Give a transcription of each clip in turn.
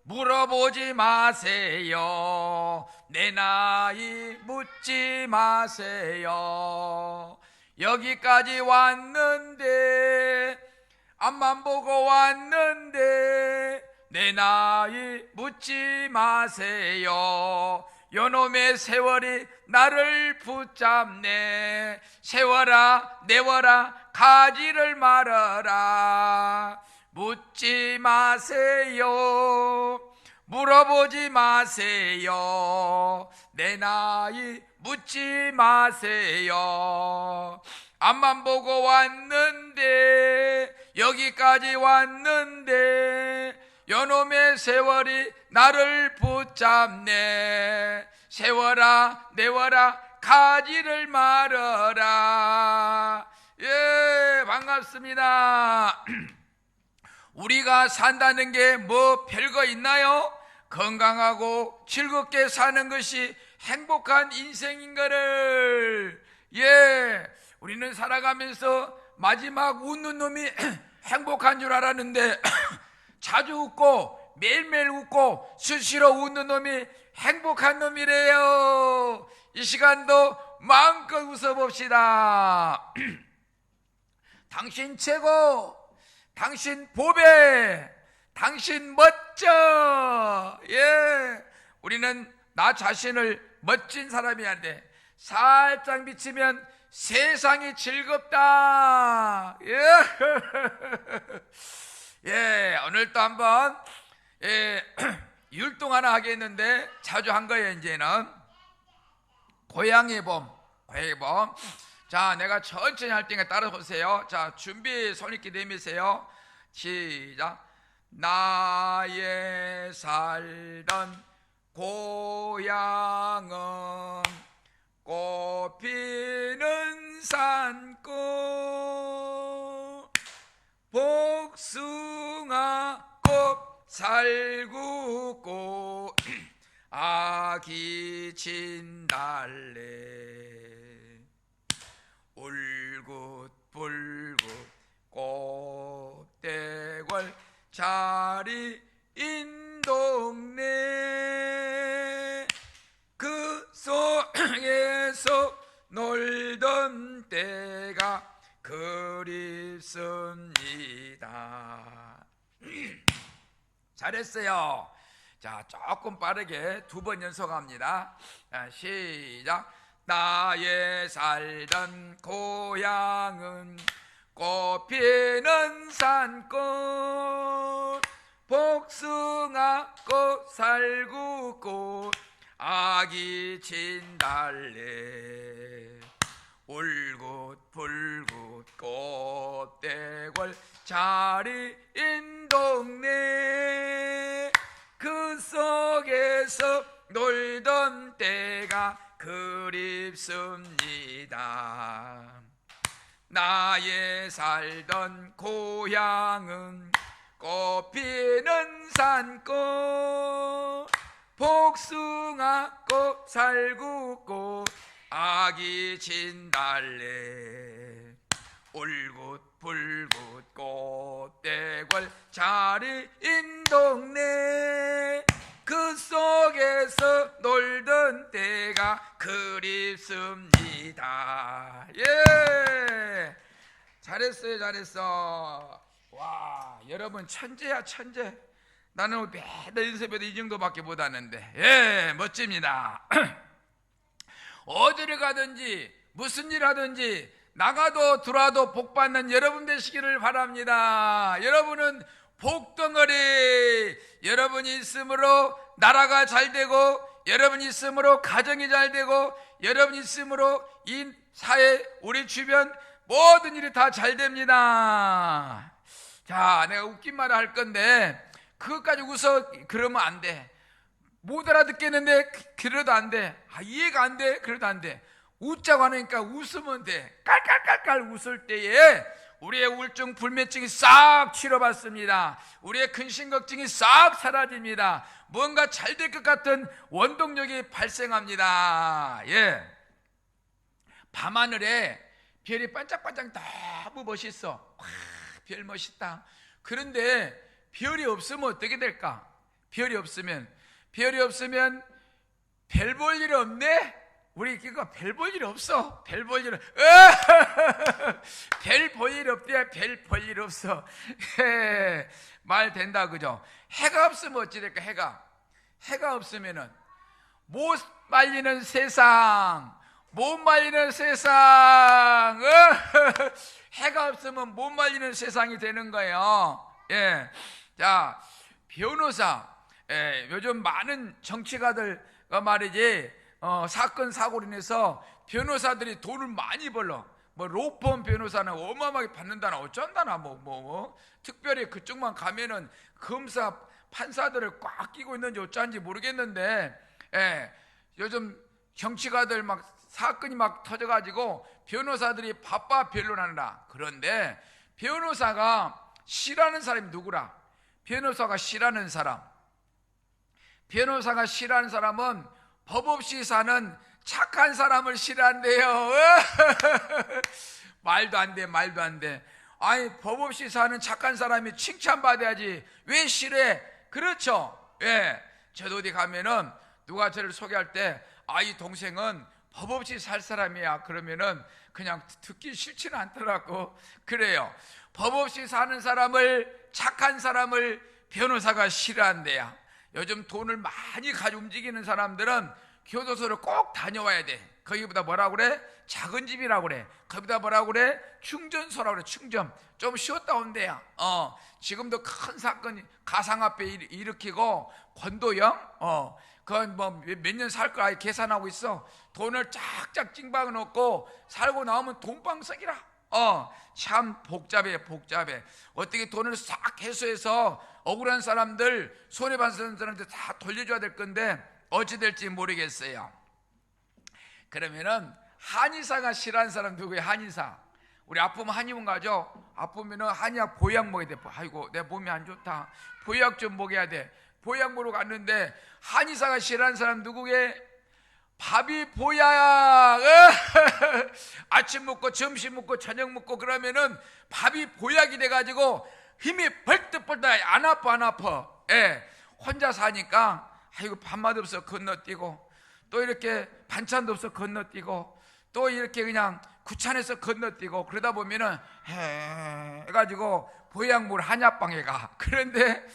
물어보지 마세요. 내 나이 묻지 마세요. 여기까지 왔는데, 앞만 보고 왔는데, 내 나이 묻지 마세요. 요놈의 세월이 나를 붙잡네. 세월아 내워라 가지를 말아라. 묻지 마세요. 물어보지 마세요. 내 나이 묻지 마세요. 앞만 보고 왔는데, 여기까지 왔는데, 요놈의 세월이 나를 붙잡네. 세월아 내워라 가지를 말아라. 예, 반갑습니다. 우리가 산다는 게 뭐 별거 있나요? 건강하고 즐겁게 사는 것이 행복한 인생인 거를. 예, 우리는 살아가면서 마지막 웃는 놈이 행복한 줄 알았는데 자주 웃고 매일매일 웃고 수시로 웃는 놈이 행복한 놈이래요. 이 시간도 마음껏 웃어봅시다. 당신 최고, 당신 보배, 당신 멋져. 예, 우리는 나 자신을 멋진 사람이어야 돼. 살짝 미치면 세상이 즐겁다. 예. 예, 오늘도 한번 율동 하나 하겠는데 자주 한 거예요. 이제는 고양이 봄. 자, 내가 천천히 할 테니까 따라오세요. 자, 준비, 손익기 내미세요. 시작. 나의 살던 고향은 꽃피는 산꽃, 복숭아 꽃 살구꽃, 아기 진달래 울긋불긋 꽃대궐 자리인 동네, 그 속에서 놀던 때가 그립습니다. 잘했어요. 자, 조금 빠르게 두 번 연속합니다. 시작. 나의 살던 고향은 꽃피는 산꽃, 복숭아 꽃 살구꽃, 아기 진달래 울긋불긋 꽃대궐 자리인 동네, 그 속에서 놀던 때가 그립습니다. 나의 살던 고향은 꽃피는 산꽃, 복숭아 꽃 살구꽃, 아기 진달래 울긋불긋 꽃대궐 자리인 동네, 그 속에서 놀던 때가 그립습니다. 예, 잘했어. 와, 여러분 천재야, 천재. 나는 매달 연습해도 이 정도밖에 못하는데, 예, 멋집니다. 어디를 가든지 무슨 일 하든지 나가도 들어와도 복 받는 여러분 되시기를 바랍니다. 여러분은 복덩어리, 여러분이 있으므로 나라가 잘 되고, 여러분이 있으므로 가정이 잘 되고, 여러분이 있으므로 이 사회, 우리 주변 모든 일이 다 잘 됩니다. 자, 내가 웃긴 말을 할 건데 그것까지 웃어 그러면 안 돼. 못 알아듣겠는데 그래도 안 돼. 이해가 안 돼. 그래도 안 돼. 웃자고 하니까 웃으면 돼. 깔깔깔깔 웃을 때에 우리의 우울증, 불면증이 싹 치료받습니다. 우리의 근심 걱정이 싹 사라집니다. 뭔가 잘 될 것 같은 원동력이 발생합니다. 예. 밤하늘에 별이 반짝반짝 너무 멋있어. 와, 별 멋있다. 그런데 별이 없으면 어떻게 될까? 별이 없으면 별 볼 일 없네? 우리 그거 별 볼 일 없어. 별 볼 일 별 볼 일 없대. 별 볼 일 없어. 말 된다 그죠? 해가 없으면 어찌 될까? 해가 없으면은 못 말리는 세상, 못 말리는 세상. 해가 없으면 못 말리는 세상이 되는 거예요. 예. 자, 변호사. 요즘 많은 정치가들가 말이지, 사건 사고로 인해서 변호사들이 돈을 많이 벌러. 뭐 로펌 변호사는 어마어마하게 받는다나 어쩐다나 특별히 그쪽만 가면은 검사 판사들을 꽉 끼고 있는지 어쩐지 모르겠는데, 요즘 정치가들 막 사건이 막 터져가지고 변호사들이 바빠 변론하느라. 그런데 변호사가 싫어하는 사람이 누구라? 변호사가 싫어하는 사람은 법 없이 사는 착한 사람을 싫어한대요. 말도 안 돼. 아니, 법 없이 사는 착한 사람이 칭찬받아야지 왜 싫어해? 그렇죠. 예. 저도 어디 가면은 누가 저를 소개할 때, 이 동생은 법 없이 살 사람이야. 그러면은 그냥 듣기 싫지는 않더라고. 그래요. 법 없이 사는 사람을, 착한 사람을 변호사가 싫어한대야. 요즘 돈을 많이 가지고 움직이는 사람들은 교도소를 꼭 다녀와야 돼. 거기보다 뭐라고 그래? 작은 집이라고 그래. 거기보다 뭐라고 그래? 충전소라고 그래. 충전. 좀 쉬었다 온대야. 지금도 큰 사건 가상화폐 일으키고 권도영, 그건 뭐 몇 년 살 거 아예 계산하고 있어. 돈을 쫙쫙 찡박아 놓고 살고 나오면 돈방석이라. 참 복잡해. 어떻게 돈을 싹 해소해서 억울한 사람들, 손해받은 사람들 다 돌려줘야 될 건데 어찌 될지 모르겠어요. 그러면은 한의사가 싫어하는 사람 누구예요? 한의사. 우리 아프면 한의원 가죠. 아프면은 한의학 보약 먹어야 돼. 아이고 내 몸이 안 좋다, 보약 좀 먹여야 돼. 보약 먹으러 갔는데 한의사가 싫어하는 사람 누구게? 밥이 보약. 아침 먹고 점심 먹고 저녁 먹고 그러면은 밥이 보약이 돼가지고 힘이 벌떡벌떡 안 아파. 혼자 사니까 아이고 밥맛 없어 건너뛰고, 또 이렇게 반찬도 없어 건너뛰고, 또 이렇게 그냥 구찬해서 건너뛰고, 그러다 보면은 해가지고 보약물 한약방에 가. 그런데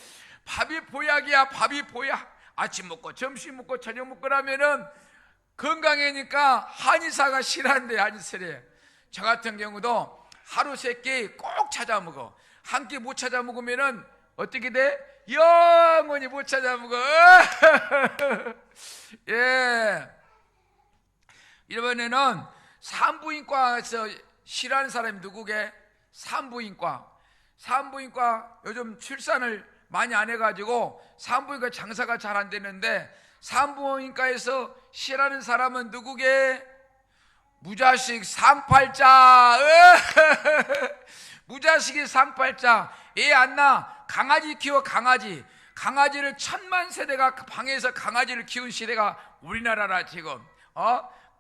밥이 보약이야. 밥이 보약. 아침 먹고 점심 먹고 저녁 먹고 라면은 건강해니까 한의사가 싫어한대. 한의사래. 저 같은 경우도 하루 세 끼 꼭 찾아 먹어. 한 끼 못 찾아 먹으면은 어떻게 돼? 영원히 못 찾아 먹어. 예. 이번에는 산부인과에서 싫어하는 사람이 누구게? 산부인과 요즘 출산을 많이 안 해가지고 산부인과 장사가 잘 안 되는데, 산부인과에서 싫어하는 사람은 누구게? 무자식 상팔자. 무자식이 상팔자. 애 안 낳아. 강아지 키워. 강아지를 1000만 세대가 방에서 강아지를 키운 시대가 우리나라라. 지금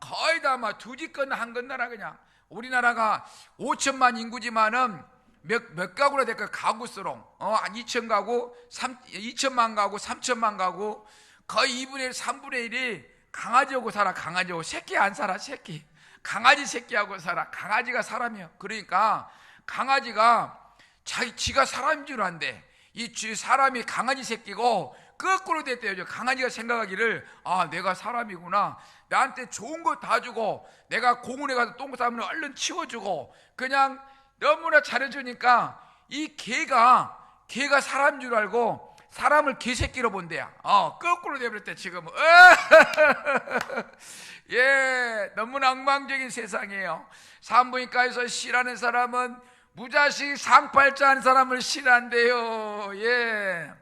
거의 다 막 두 집 건너 한 건너라. 그냥 우리나라가 5천만 인구지만은 몇 가구나 될까? 가구수로 한 2천 가구, 2천만 가구, 3천만 가구, 거의 2분의 1, 3분의 1이 강아지하고 살아. 강아지하고. 새끼 안 살아. 새끼. 강아지 새끼하고 살아. 강아지가 사람이야. 그러니까 강아지가 지가 사람인 줄 안대. 이 사람이 강아지 새끼고 거꾸로 됐대요. 강아지가 생각하기를, 내가 사람이구나, 나한테 좋은 거 다 주고, 내가 공원에 가서 똥 싸면 얼른 치워주고, 그냥 너무나 잘해주니까 이 개가 사람인 줄 알고 사람을 개새끼로 본대야. 거꾸로 돼버렸대 지금. 예, 너무나 엉망적인 세상이에요. 산부인과에서 싫어하는 사람은 무자식 상팔자한 사람을 싫어한대요. 예.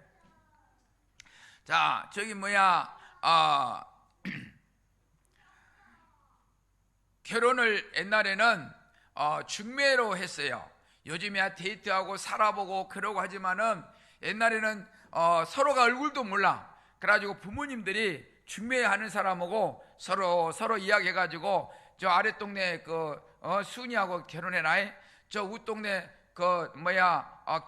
자, 저기 결혼을 옛날에는 중매로 했어요. 요즘에야 데이트하고 살아보고 그러고 하지만은 옛날에는 서로가 얼굴도 몰라. 그래가지고 부모님들이 중매하는 사람하고 서로 이야기해가지고, 저 아래 동네 순이하고 결혼해라. 저 윗동네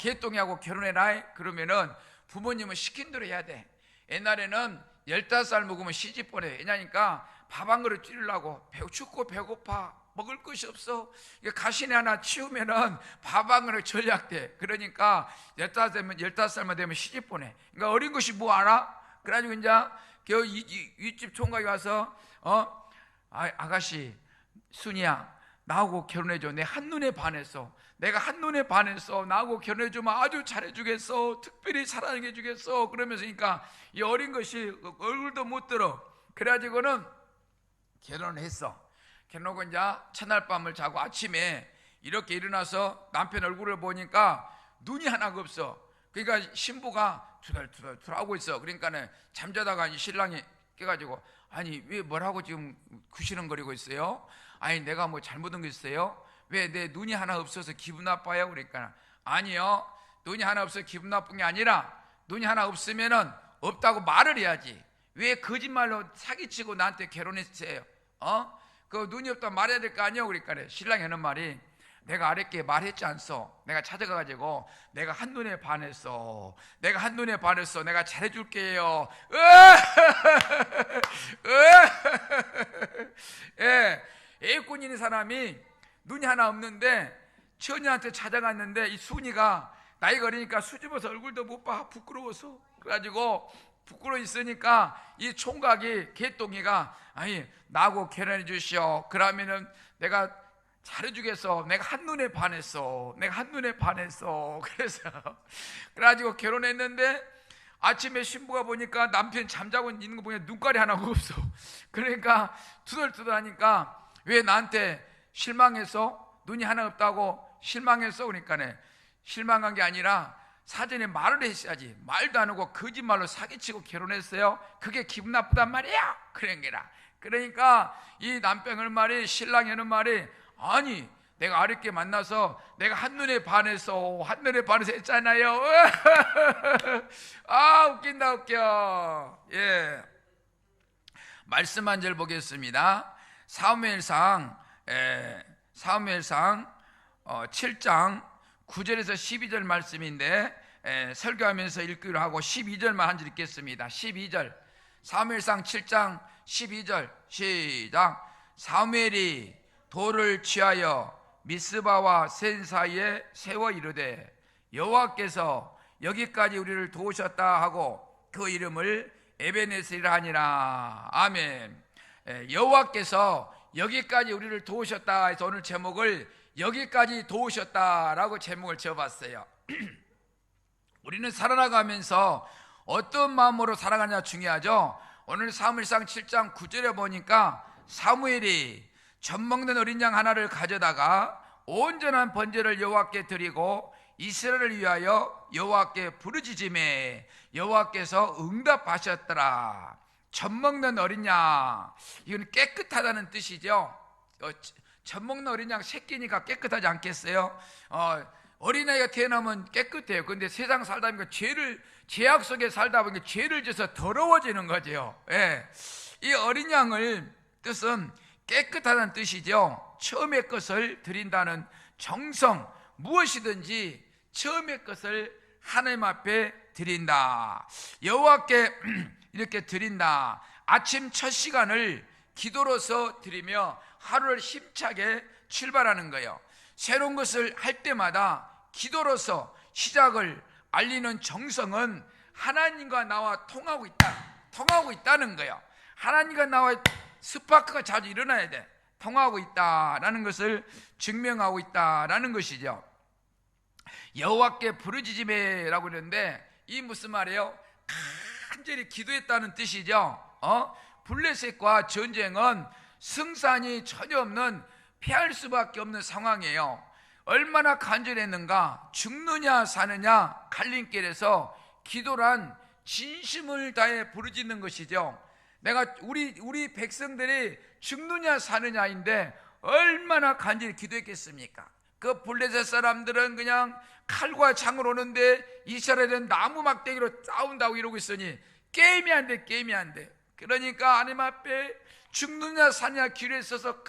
개똥이하고 결혼해라. 그러면은 부모님은 시킨 대로 해야 돼. 옛날에는 15살 먹으면 시집 보내. 왜냐니까 밥 한 그릇 줄이려고 춥고 배고파 먹을 것이 없어. 가시네 하나 치우면은 밥 한 그릇 전략돼. 그러니까 15살만 되면 시집 보내. 그러니까 어린 것이 뭐 알아? 그래가지고 이제 겨우 윗집 총각이 와서 아가씨 순이야 나하고 결혼해줘. 내 한눈에 반했어. 내가 한눈에 반했어. 나하고 결혼해주면 아주 잘해주겠어. 특별히 사랑해 주겠어. 그러면서 그러니까 이 어린 것이 얼굴도 못 들어. 그래가지고는 결혼을 했어. 결혼하고 이제 첫날 밤을 자고 아침에 이렇게 일어나서 남편 얼굴을 보니까 눈이 하나가 없어. 그러니까 신부가 투덜투덜 하고 있어. 그러니까는 잠자다가 신랑이 깨가지고 아니 왜 뭐라고 지금 구시렁거리고 있어요? 아니 내가 뭐 잘못한 거 있어요? 왜 내 눈이 하나 없어서 기분 나빠요? 그러니까 아니요, 눈이 하나 없어서 기분 나쁜 게 아니라 눈이 하나 없으면은 없다고 말을 해야지. 왜 거짓말로 사기치고 나한테 결혼했어요? 그 눈이 없다고 말해야 될 거 아니에요? 그러니까 신랑이 하는 말이 내가 아랫게 말했지 않소. 내가 찾아가가지고 내가 한눈에 반했어. 내가 한눈에 반했어. 내가 잘해줄게요. 예, 애꾼인 사람이 눈이 하나 없는데 처녀한테 찾아갔는데 이 순이가 나이가 어리니까 수줍어서 얼굴도 못 봐. 부끄러워서. 그래가지고 부끄러워 있으니까 이 총각이 개똥이가 아니 나하고 결혼해 주시오. 그러면은 내가 잘해주겠어. 내가 한눈에 반했어. 내가 한눈에 반했어. 그래가지고 결혼했는데 아침에 신부가 보니까 남편 잠자고 있는 거 보니까 눈깔이 하나가 없어. 그러니까 투덜투덜 하니까 왜 나한테 실망해서 눈이 하나 없다고 실망했어? 그러니까네 실망한 게 아니라 사전에 말을 했어야지. 말도 안 하고 거짓말로 사기치고 결혼했어요. 그게 기분 나쁘단 말이야. 그런 게라. 그러니까 이 남편의 말이 신랑이 하는 말이 아니 내가 어렵게 만나서 내가 한눈에 반해서 했잖아요. 아 웃긴다 웃겨. 예, 말씀 한 절 보겠습니다. 사무엘상 7장 9절에서 12절 말씀인데 설교하면서 읽기로 하고 12절만 한 절 읽겠습니다. 12절 사무엘상 7장 12절 시작. 사무엘이 돌을 취하여 미스바와 센 사이에 세워 이르되 여호와께서 여기까지 우리를 도우셨다 하고 그 이름을 에베네셀이라 하니라. 아멘. 여호와께서 여기까지 우리를 도우셨다 해서 오늘 제목을 여기까지 도우셨다라고 제목을 지어봤어요. 우리는 살아나가면서 어떤 마음으로 살아가냐 중요하죠. 오늘 사무엘상 7장 9절에 보니까 사무엘이 젖먹는 어린 양 하나를 가져다가 온전한 번제를 여호와께 드리고 이스라엘을 위하여 여호와께 부르짖음에 여호와께서 응답하셨더라. 젖먹는 어린 양, 이건 깨끗하다는 뜻이죠. 젖먹는 어린 양 새끼니까 깨끗하지 않겠어요? 어린아이가 태어나면 깨끗해요. 근데 세상 살다 보니까 죄악 속에 살다 보니까 죄를 져서 더러워지는 거죠. 예. 이 어린 양을 뜻은 깨끗하다는 뜻이죠. 처음의 것을 드린다는 정성, 무엇이든지 처음의 것을 하나님 앞에 드린다. 여호와께 이렇게 드린다. 아침 첫 시간을 기도로서 드리며 하루를 힘차게 출발하는 거예요. 새로운 것을 할 때마다 기도로서 시작을 알리는 정성은 하나님과 나와 통하고 있다는 거예요. 하나님과 나와 스파크가 자주 일어나야 돼. 통하고 있다라는 것을 증명하고 있다라는 것이죠. 여호와께 부르짖음에라고 그러는데 이 무슨 말이에요? 간절히 기도했다는 뜻이죠. 블레셋과 전쟁은 승산이 전혀 없는 피할 수밖에 없는 상황이에요. 얼마나 간절했는가. 죽느냐 사느냐 갈림길에서 기도란 진심을 다해 부르짖는 것이죠. 내가 우리 백성들이 죽느냐 사느냐인데 얼마나 간절히 기도했겠습니까? 그 블레셋 사람들은 그냥 칼과 창을 오는데 이스라엘은 나무 막대기로 싸운다고 이러고 있으니 게임이 안 돼. 그러니까 하나님 앞에 죽느냐 사느냐 길에 있어서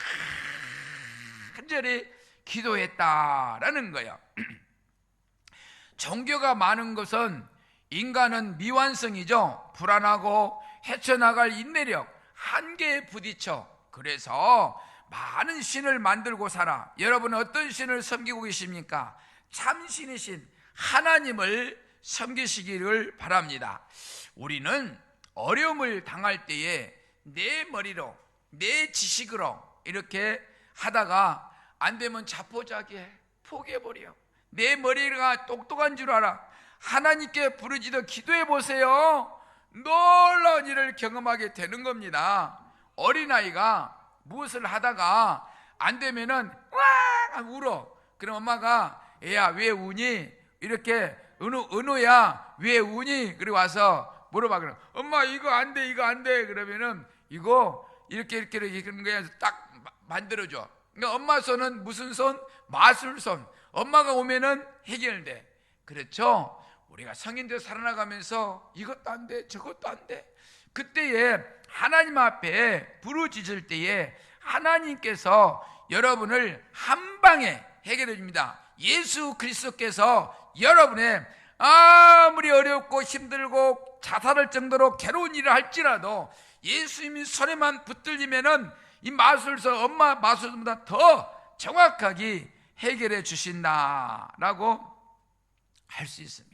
간절히 기도했다라는 거예요. 종교가 많은 것은 인간은 미완성이죠. 불안하고 헤쳐나갈 인내력, 한계에 부딪혀. 그래서 많은 신을 만들고 살아. 여러분은 어떤 신을 섬기고 계십니까? 참신이신 하나님을 섬기시기를 바랍니다. 우리는 어려움을 당할 때에 내 머리로, 내 지식으로 이렇게 하다가 안 되면 자포자기해, 포기해버려. 내 머리가 똑똑한 줄 알아. 하나님께 부르짖어 기도해 보세요. 놀라운 일을 경험하게 되는 겁니다. 어린아이가 무엇을 하다가 안 되면은 와 울어. 그럼 엄마가 애야 왜 우니? 이렇게 은호야 왜 우니? 그리고 와서 물어봐. 그럼 엄마 이거 안 돼, 이거 안 돼. 그러면은 이거 이렇게 그런 거야 딱 만들어줘. 그러니까 엄마 손은 무슨 손? 마술손. 엄마가 오면은 해결돼. 그렇죠? 우리가 성인들 살아나가면서 이것도 안 돼, 저것도 안 돼. 그때에 하나님 앞에 부르짖을 때에 하나님께서 여러분을 한 방에 해결해 줍니다. 예수 그리스도께서 여러분의 아무리 어렵고 힘들고 자살할 정도로 괴로운 일을 할지라도 예수님이 손에만 붙들리면은 이 마술사, 엄마 마술보다 더 정확하게 해결해 주신다라고 할 수 있습니다.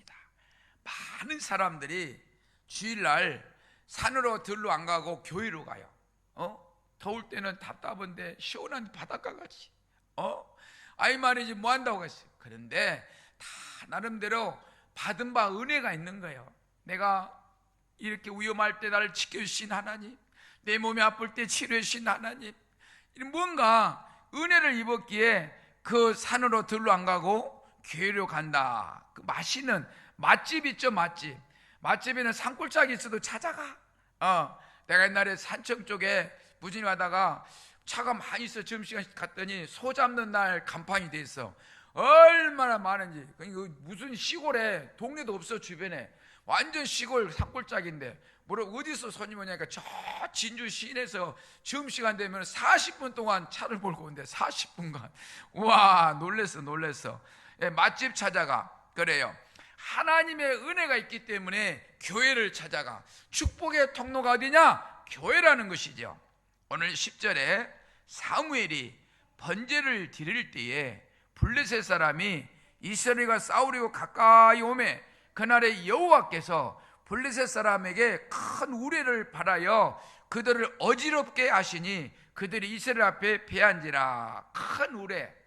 많은 사람들이 주일날 산으로 들로 안 가고 교회로 가요. 더울 때는 답답한데 시원한 바닷가 가지. 아이 말이지 뭐 한다고 했어요. 그런데 다 나름대로 받은 바 은혜가 있는 거예요. 내가 이렇게 위험할 때 나를 지켜주신 하나님, 내 몸이 아플 때 치료해 주신 하나님, 뭔가 은혜를 입었기에 그 산으로 들로 안 가고 교회로 간다. 그 맛있는 맛집 있죠. 맛집에는 산골짜기 있어도 찾아가. 내가 옛날에 산청 쪽에 무진히 하다가 차가 많이 있어. 점심시간 갔더니 소 잡는 날 간판이 돼 있어. 얼마나 많은지. 무슨 시골에 동네도 없어. 주변에 완전 시골 산골짜기인데 뭐라 어디서 손님 오냐니까 저 진주 시내에서 점심시간 되면 40분 동안 차를 몰고 온대. 40분간. 우와 놀랬어. 맛집 찾아가. 그래요. 하나님의 은혜가 있기 때문에 교회를 찾아가. 축복의 통로가 어디냐? 교회라는 것이죠. 오늘 10절에 사무엘이 번제를 드릴 때에 블레셋 사람이 이스라엘과 싸우려고 가까이 오매 그날에 여호와께서 블레셋 사람에게 큰 우레를 발하여 그들을 어지럽게 하시니 그들이 이스라엘 앞에 패한지라. 큰 우레.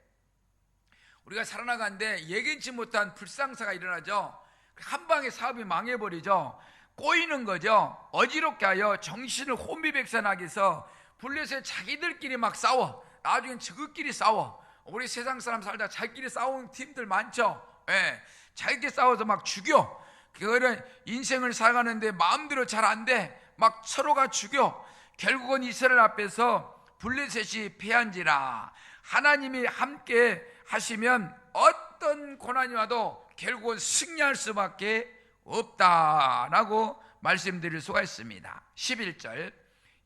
우리가 살아나가는데 예견치 못한 불상사가 일어나죠. 한 방에 사업이 망해버리죠. 꼬이는 거죠. 어지럽게 하여 정신을 혼비백산하게 해서 블레셋 자기들끼리 막 싸워. 나중엔 저것끼리 싸워. 우리 세상 사람 살다 자기끼리 싸우는 팀들 많죠. 자기끼리 싸워서 막 죽여. 그거를 인생을 살아가는데 마음대로 잘 안 돼. 막 서로가 죽여. 결국은 이스라엘 앞에서 블레셋이 패한지라. 하나님이 함께 하시면 어떤 고난이 와도 결국은 승리할 수밖에 없다라고 말씀드릴 수가 있습니다. 11절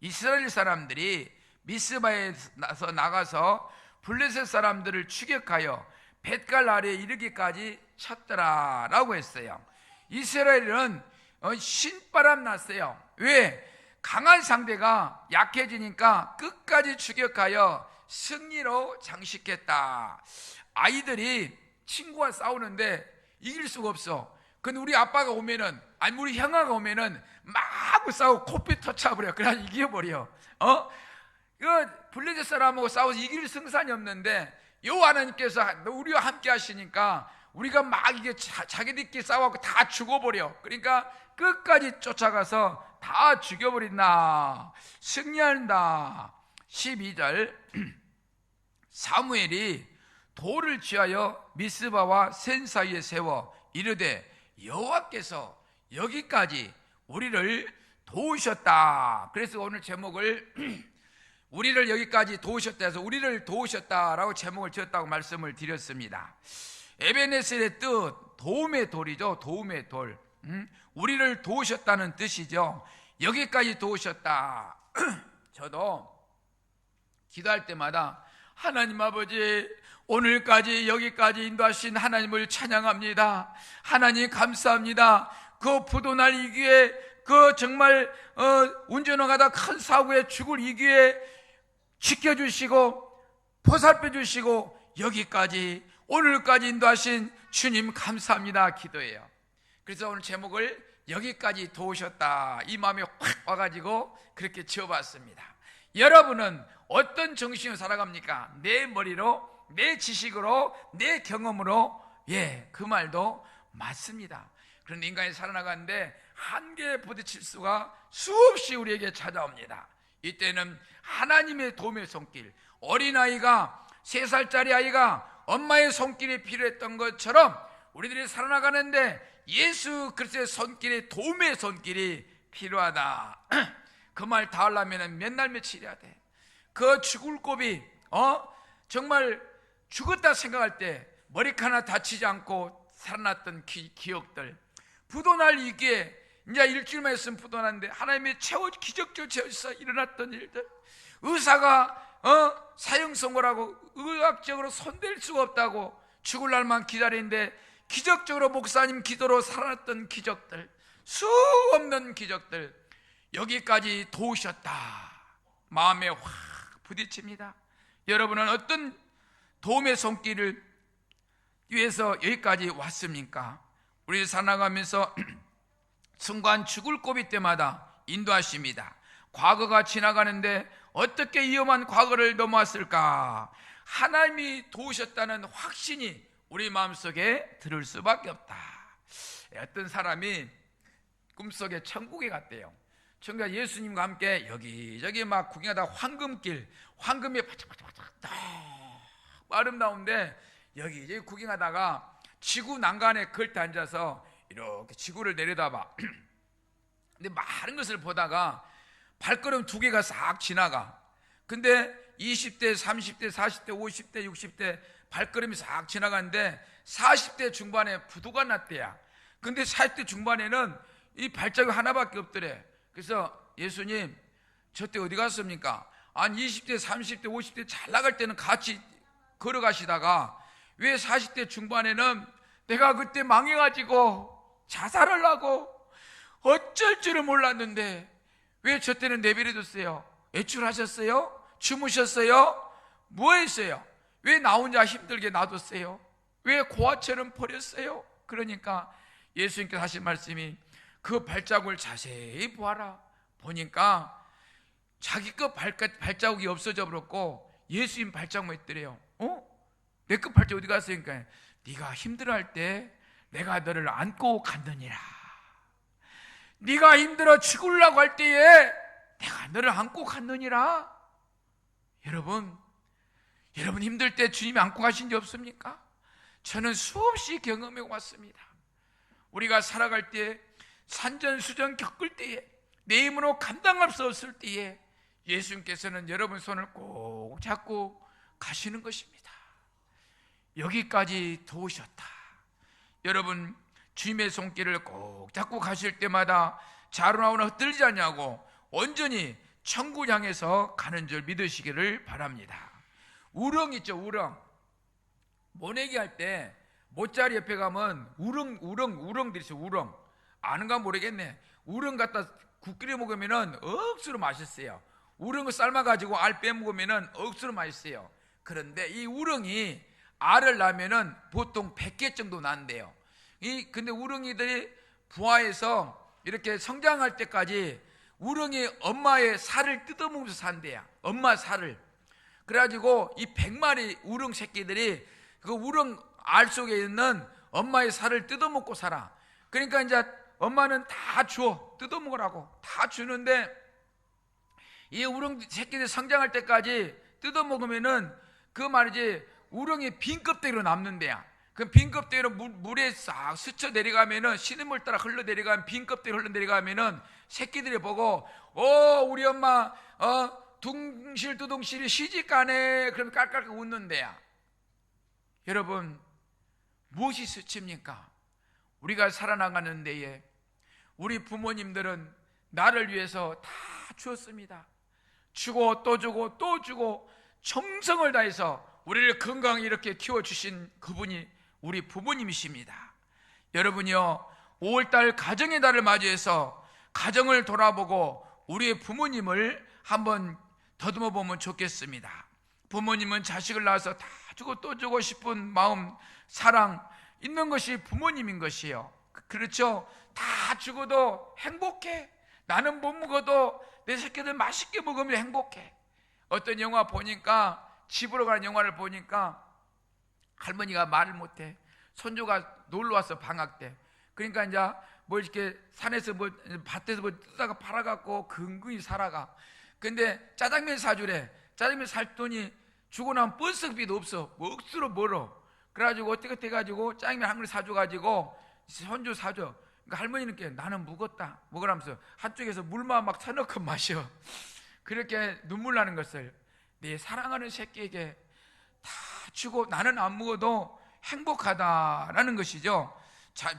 이스라엘 사람들이 미스바에서 나가서 블레셋 사람들을 추격하여 벳갈 아래에 이르기까지 쳤더라라고 했어요. 이스라엘은 신바람 났어요. 왜? 강한 상대가 약해지니까 끝까지 추격하여 승리로 장식했다. 아이들이 친구와 싸우는데 이길 수가 없어. 근데 우리 아빠가 오면은, 아니 우리 형아가 오면은 막 싸우고 코피 터쳐버려. 그래서 이겨버려. 그 블레셋 사람하고 싸워서 이길 승산이 없는데 여호와 하나님께서 우리와 함께 하시니까 우리가 막 이게 자기들끼리 싸워갖고 다 죽어버려. 그러니까 끝까지 쫓아가서 다 죽여버린다. 승리한다. 12절 사무엘이 돌을 취하여 미스바와 센 사이에 세워 이르되 여호와께서 여기까지 우리를 도우셨다. 그래서 오늘 제목을 우리를 여기까지 도우셨다 해서 우리를 도우셨다라고 제목을 지었다고 말씀을 드렸습니다. 에베네셀의 뜻 도움의 돌이죠. 도움의 돌. 우리를 도우셨다는 뜻이죠. 여기까지 도우셨다. 저도 기도할 때마다 하나님 아버지 오늘까지 여기까지 인도하신 하나님을 찬양합니다. 하나님 감사합니다. 그 부도날 이기에 그 정말 운전하다가 큰 사고에 죽을 이기에 지켜주시고 보살펴 주시고 여기까지 오늘까지 인도하신 주님 감사합니다 기도해요. 그래서 오늘 제목을 여기까지 도우셨다 이 마음에 확 와가지고 그렇게 지어봤습니다. 여러분은 어떤 정신으로 살아갑니까? 내 머리로, 내 지식으로, 내 경험으로? 예, 그 말도 맞습니다. 그런데 인간이 살아나가는데 한계에 부딪힐 수가 수없이 우리에게 찾아옵니다. 이때는 하나님의 도움의 손길, 어린아이가 3살짜리 아이가 엄마의 손길이 필요했던 것처럼 우리들이 살아나가는데 예수 그리스도의 손길이, 도움의 손길이 필요하다. 그 말 다 하려면 몇 날 며칠이야 돼. 그 죽을 고비 정말 죽었다 생각할 때 머리카락 하나 다치지 않고 살아났던 기억들, 부도날 이기에 이제 일주일만 있으면 부도났는데 하나님의 기적적으로 채워서 일어났던 일들, 의사가 사형선고라고 의학적으로 손댈 수가 없다고 죽을 날만 기다리는데 기적적으로 목사님 기도로 살아났던 기적들, 수 없는 기적들, 여기까지 도우셨다 마음에 확 부딪힙니다. 여러분은 어떤 도움의 손길을 위해서 여기까지 왔습니까? 우리 살아가면서 순간 죽을 고비 때마다 인도하십니다. 과거가 지나가는데 어떻게 위험한 과거를 넘어왔을까? 하나님이 도우셨다는 확신이 우리 마음속에 들을 수밖에 없다. 어떤 사람이 꿈속에 천국에 갔대요. 천국에 예수님과 함께 여기저기 막 구경하다가 황금길, 황금이 바짝바짝바짝 너무 아름다운데 여기저기 구경하다가 지구 난간에 걸터 앉아서 이렇게 지구를 내려다봐. 근데 많은 것을 보다가 발걸음 2개가 싹 지나가. 근데 20대, 30대, 40대, 50대, 60대 발걸음이 싹 지나가는데 40대 중반에 부도가 났대야. 근데 40대 중반에는 이 발자국 하나밖에 없더래. 그래서 예수님, 저 때 어디 갔습니까? 아니 20대, 30대, 50대 잘 나갈 때는 같이 걸어가시다가 왜 40대 중반에는 내가 그때 망해가지고 자살하려고 어쩔 줄을 몰랐는데 왜 저 때는 내버려뒀어요? 애출하셨어요? 주무셨어요? 뭐 했어요? 왜 나 혼자 힘들게 놔뒀어요? 왜 고아처럼 버렸어요? 그러니까 예수님께서 하신 말씀이 그 발자국을 자세히 보아라. 보니까 자기 것 발자국이 없어져 버렸고 예수님 발자국만 있더래요. 내 것 발자국 어디 갔어요? 그러니까 네가 힘들어할 때 내가 너를 안고 갔느니라. 네가 힘들어 죽으려고 할 때에 내가 너를 안고 갔느니라. 여러분 힘들 때 주님이 안고 가신 적 없습니까? 저는 수없이 경험해 왔습니다. 우리가 살아갈 때 산전수전 겪을 때에 내 힘으로 감당할 수 없을 때에 예수님께서는 여러분 손을 꼭 잡고 가시는 것입니다. 여기까지 도우셨다. 여러분 주님의 손길을 꼭 잡고 가실 때마다 자루나오나 흩들리지 않냐고 온전히 천국 향해서 가는 줄 믿으시기를 바랍니다. 우렁 있죠, 우렁. 모내기 할 때 모짜리 옆에 가면 우렁들이 있어요. 우렁. 아는가 모르겠네. 우렁 갖다 국 끓여 먹으면 억수로 맛있어요. 우렁을 삶아가지고 알 빼먹으면 억수로 맛있어요. 그런데 이 우렁이 알을 낳으면 보통 100개 정도 난대요. 근데 우렁이들이 부화해서 이렇게 성장할 때까지 우렁이 엄마의 살을 뜯어먹으면서 산대요. 엄마 살을. 그래가지고 이 100마리 우렁 새끼들이 그 우렁 알 속에 있는 엄마의 살을 뜯어먹고 살아. 그러니까 이제 엄마는 다 줘. 뜯어먹으라고 다 주는데 이 우렁 새끼들 성장할 때까지 뜯어먹으면은 그 말이지 우렁이 빈 껍데기로 남는데야. 그 빈 껍데기로 물에 싹 스쳐 내려가면은 시냇물 따라 흘러 내려가면 빈 껍데기 흘러 내려가면은 새끼들이 보고 우리 엄마 둥실두둥실이 시집가네. 그러면 깔깔깔 웃는데야. 여러분 무엇이 스칩니까? 우리가 살아나가는 데에 우리 부모님들은 나를 위해서 다 주었습니다. 주고 또 주고 또 주고 정성을 다해서 우리를 건강히 이렇게 키워주신 그분이 우리 부모님이십니다. 여러분이요 5월달 가정의 달을 맞이해서 가정을 돌아보고 우리의 부모님을 한번 더듬어 보면 좋겠습니다. 부모님은 자식을 낳아서 다 주고 또 주고 싶은 마음, 사랑 있는 것이 부모님인 것이에요. 그렇죠? 다 주고도 행복해. 나는 못 먹어도 내 새끼들 맛있게 먹으면 행복해. 어떤 영화 보니까, 집으로 가는 영화를 보니까 할머니가 말을 못해. 손주가 놀러와서 방학 때. 그러니까 이제 뭐 이렇게 산에서 뭐 밭에서 뭐 뜯다가 팔아갖고 근근히 살아가. 근데 짜장면 사주래. 짜장면 살 돈이 주고 나면 버스비도 없어. 뭐 억수로 멀어. 그래가지고 어떻게 해가지고 짜장면 한 그릇 사줘가지고 손주 사줘. 그러니까 할머니는 나는 묵었다 먹으라면서 한쪽에서 물만 막 쳐넣고 마셔. 그렇게 눈물 나는 것을 내 사랑하는 새끼에게 다 주고 나는 안 먹어도 행복하다라는 것이죠.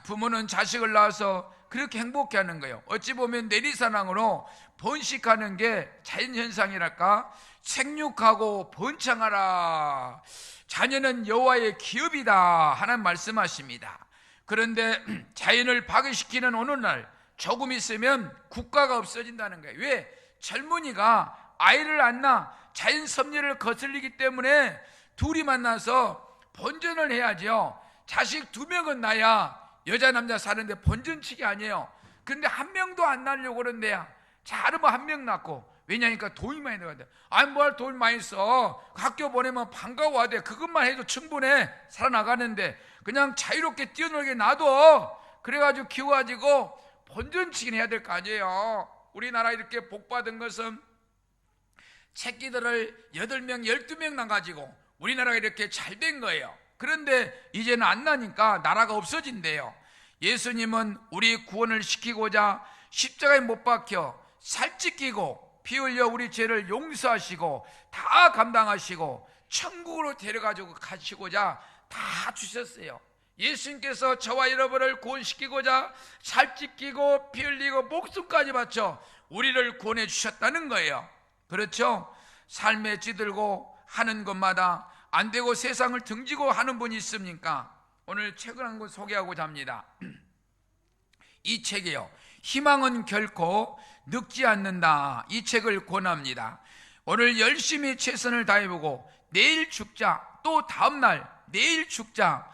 부모는 자식을 낳아서 그렇게 행복해하는 거예요. 어찌 보면 내리사랑으로 번식하는 게 자연현상이랄까. 생육하고 번창하라. 자녀는 여호와의 기업이다 하는 말씀하십니다. 그런데 자연을 파괴시키는 어느 날 조금 있으면 국가가 없어진다는 거예요. 왜? 젊은이가 아이를 안 낳아. 자연 섭리를 거슬리기 때문에 둘이 만나서 본전을 해야죠. 자식 2명은 낳아야 여자 남자 사는데 본전치기 아니에요. 그런데 한 명도 안 낳으려고 그런대요. 잘하면 한 명 낳고. 왜냐니까 돈이 많이 들어가야 돼. 아니 뭘 돈 많이 써. 학교 보내면 반가워야 돼. 그것만 해도 충분해. 살아나가는데 그냥 자유롭게 뛰어놀게 놔둬. 그래가지고 키워가지고 본전치기 해야 될 거 아니에요. 우리나라 이렇게 복받은 것은 새끼들을 8명 12명 낳아가지고 우리나라가 이렇게 잘 된 거예요. 그런데 이제는 안 나니까 나라가 없어진대요. 예수님은 우리 구원을 시키고자 십자가에 못 박혀 살찌끼고 피 흘려 우리 죄를 용서하시고 다 감당하시고 천국으로 데려가지고 가시고자 다 주셨어요. 예수님께서 저와 여러분을 구원시키고자 살찌끼고 피 흘리고 목숨까지 바쳐 우리를 구원해 주셨다는 거예요. 그렇죠? 삶에 찌들고 하는 것마다 안 되고 세상을 등지고 하는 분이 있습니까? 오늘 책을 한 권 소개하고자 합니다. 이 책이요, 희망은 결코 늙지 않는다. 이 책을 권합니다. 오늘 열심히 최선을 다해보고 내일 죽자, 또 다음날 내일 죽자,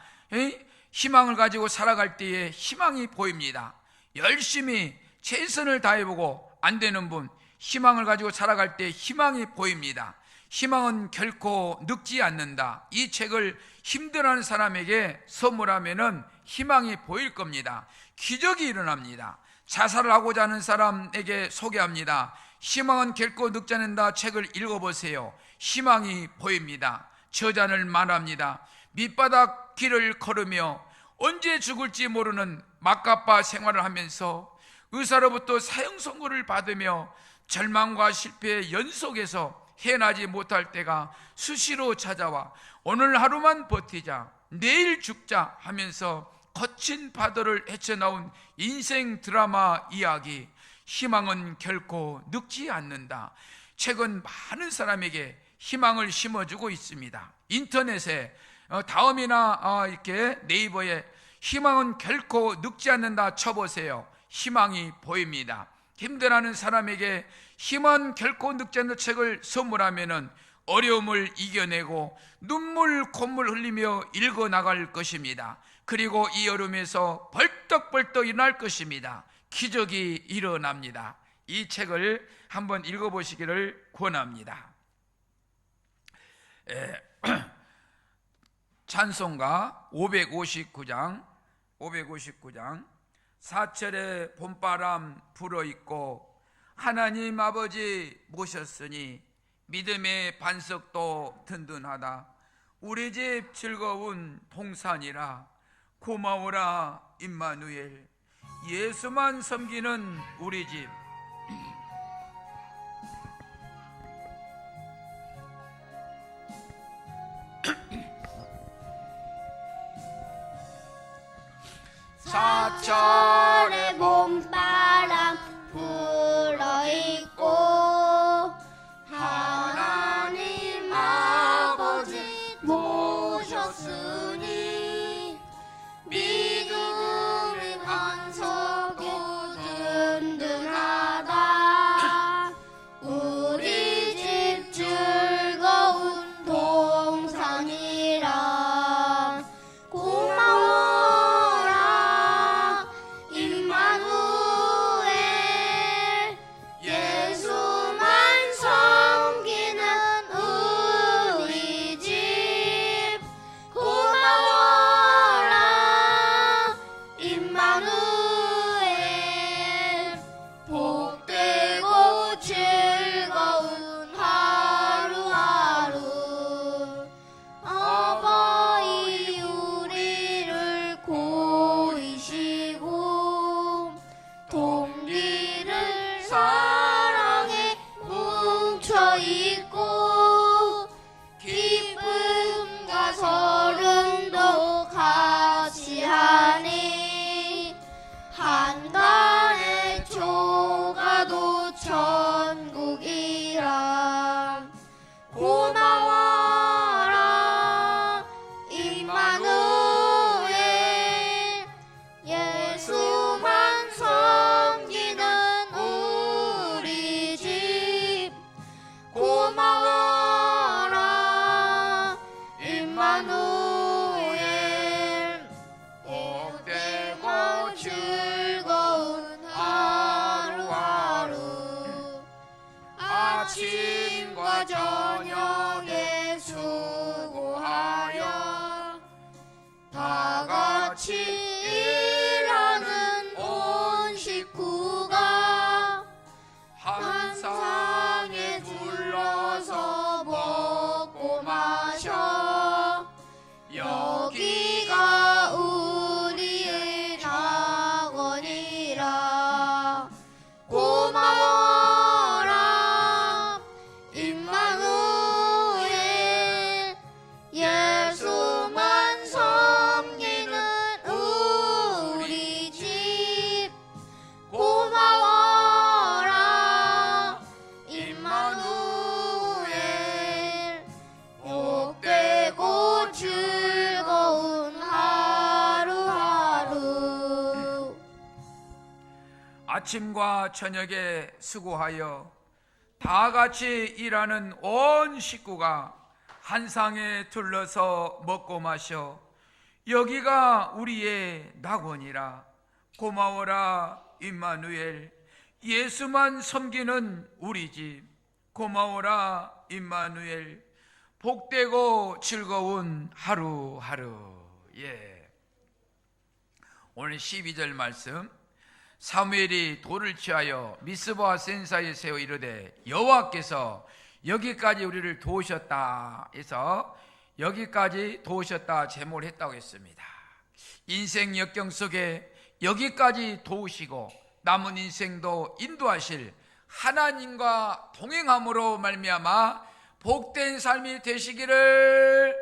희망을 가지고 살아갈 때에 희망이 보입니다. 열심히 최선을 다해보고 안 되는 분, 희망을 가지고 살아갈 때 희망이 보입니다. 희망은 결코 늙지 않는다. 이 책을 힘들어하는 사람에게 선물하면은 희망이 보일 겁니다. 기적이 일어납니다. 자살을 하고자 하는 사람에게 소개합니다. 희망은 결코 늙지 않는다. 책을 읽어보세요. 희망이 보입니다. 저자를 말합니다. 밑바닥 길을 걸으며 언제 죽을지 모르는 막가빠 생활을 하면서 의사로부터 사형 선고를 받으며 절망과 실패의 연속에서 해나지 못할 때가 수시로 찾아와 오늘 하루만 버티자, 내일 죽자 하면서 거친 파도를 헤쳐나온 인생 드라마 이야기, 희망은 결코 늙지 않는다. 책은 많은 사람에게 희망을 심어주고 있습니다. 인터넷에 다음이나 이렇게 네이버에 희망은 결코 늙지 않는다 쳐보세요. 희망이 보입니다. 힘들어하는 사람에게 희망은 결코 늙지 않는 책을 선물하면은 어려움을 이겨내고 눈물 콧물 흘리며 읽어나갈 것입니다. 그리고 이 여름에서 벌떡벌떡 일어날 것입니다. 기적이 일어납니다. 이 책을 한번 읽어보시기를 권합니다. 찬송가 559장 사철의 봄바람 불어있고 하나님 아버지 모셨으니 믿음의 반석도 든든하다. 우리 집 즐거운 동산이라 고마워라 임마누엘. 예수만 섬기는 우리 집. 사철의 봄바람 불어있고 하나님 아버지 모셨으니 믿음의 반석 사랑에 뭉쳐있고 기쁨과 설움도 같이 하니 한간의 조가도 천국이라. 고마워라 임마누엘, 예수만 섬기는 우리 집. 고마워라 임마누엘, 복되고 즐거운 하루하루. 아침과 저녁에 수고하여 다 같이 일하는 온 식구가 한 상에 둘러서 먹고 마셔. 여기가 우리의 낙원이라. 고마워라 임마누엘, 예수만 섬기는 우리 집. 고마워라 임마누엘, 복되고 즐거운 하루하루. 아침과 저녁에 수고하여 다 같이 일하는 온 식구가 한 상에 둘러서 먹고 마셔. 여기가 우리의 낙원이라. 고마워라 임마누엘, 예수만 섬기는 우리 집. 고마워라 임마누엘, 복되고 즐거운 하루하루. 예. 오늘 12절 말씀. 사무엘이 돌을 취하여 미스바와 센사에 세워 이르되 여호와께서 여기까지 우리를 도우셨다 해서 여기까지 도우셨다 제목을 했다고 했습니다. 인생 역경 속에 여기까지 도우시고 남은 인생도 인도하실 하나님과 동행함으로 말미암아 복된 삶이 되시기를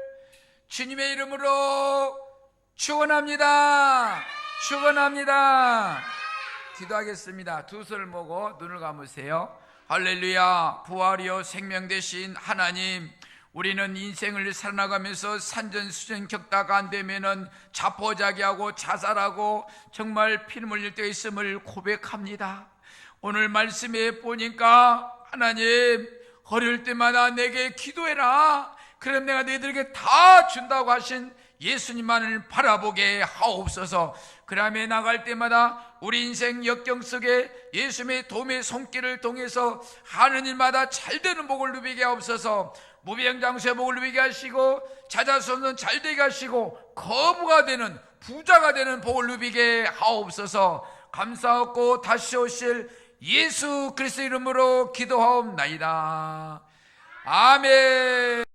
주님의 이름으로 축원합니다. 축원합니다. 기도하겠습니다. 두 손을 모고 눈을 감으세요. 할렐루야. 부활이요 생명 되신 하나님, 우리는 인생을 살아나가면서 산전수전 겪다가 안 되면은 자포자기하고 자살하고 정말 피를 흘릴 때가 있음을 고백합니다. 오늘 말씀에 보니까 하나님, 어려울 때마다 내게 기도해라, 그럼 내가 너희들에게 다 준다고 하신 예수님만을 바라보게 하옵소서. 그 다음에 나갈 때마다 우리 인생 역경 속에 예수님의 도움의 손길을 통해서 하는 일마다 잘되는 복을 누비게 하옵소서. 무병장수의 복을 누비게 하시고 자자손은 잘되게 하시고 거부가 되는 부자가 되는 복을 누비게 하옵소서. 감사하고 다시 오실 예수 그리스도 이름으로 기도하옵나이다. 아멘.